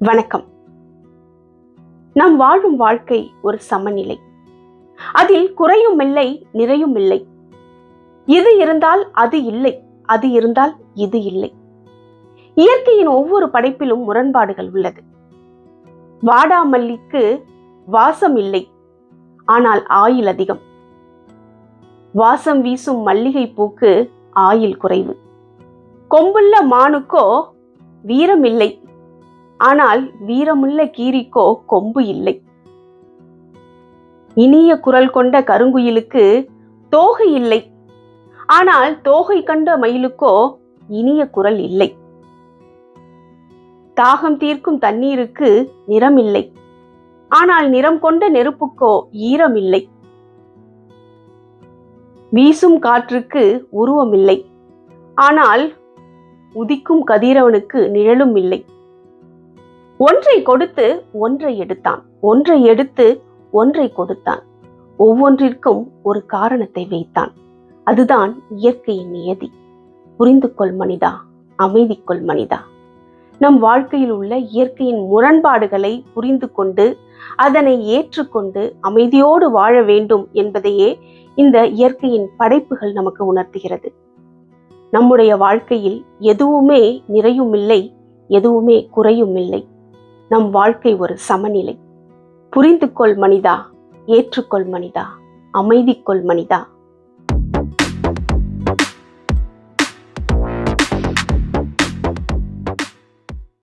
வணக்கம். நாம் வாழும் வாழ்க்கை ஒரு சமநிலை. அதில் குறையும் இல்லை, நிறையும் இல்லை. இது இருந்தால் அது இல்லை, அது இருந்தால் இது இல்லை. இயற்கையின் ஒவ்வொரு படைப்பிலும் முரண்பாடுகள் உள்ளது. வாடாமல்லிக்கு வாசம் இல்லை, ஆனால் ஆயுள் அதிகம். வாசம் வீசும் மல்லிகை பூக்கு ஆயுள் குறைவு. கொம்புள்ள மானுக்கோ வீரம் இல்லை, ஆனால் வீரமுள்ள கீரிக்கோ கொம்பு இல்லை. இனிய குரல் கொண்ட கருங்குயிலுக்கு தோகை இல்லை, ஆனால் தோகை கண்ட மயிலுக்கோ இனிய குரல் இல்லை. தாகம் தீர்க்கும் தண்ணீருக்கு நிறம் இல்லை, ஆனால் நிறம் கொண்ட நெருப்புக்கோ ஈரம் இல்லை. வீசும் காற்றுக்கு உருவம் இல்லை, ஆனால் உதிக்கும் கதிரவனுக்கு நிழலும் இல்லை. ஒன்றை கொடுத்து ஒன்றை எடுத்தான், ஒன்றை எடுத்து ஒன்றை கொடுத்தான். ஒவ்வொன்றிற்கும் ஒரு காரணத்தை வைத்தான். அதுதான் இயற்கையின் நியதி. புரிந்து கொள் மனிதா, அமைதி கொள் மனிதா. நம் வாழ்க்கையில் உள்ள இயற்கையின் முரண்பாடுகளை புரிந்து கொண்டு அதனை ஏற்றுக்கொண்டு அமைதியோடு வாழ வேண்டும் என்பதையே இந்த இயற்கையின் படைப்புகள் நமக்கு உணர்த்துகிறது. நம்முடைய வாழ்க்கையில் எதுவுமே நிறையும் இல்லை, எதுவுமே குறையும் இல்லை. நம் வாழ்க்கை ஒரு சமநிலை. புரிந்து கொள் மனிதா, ஏற்றுக்கொள் மனிதா, அமைதி கொள் மனிதா.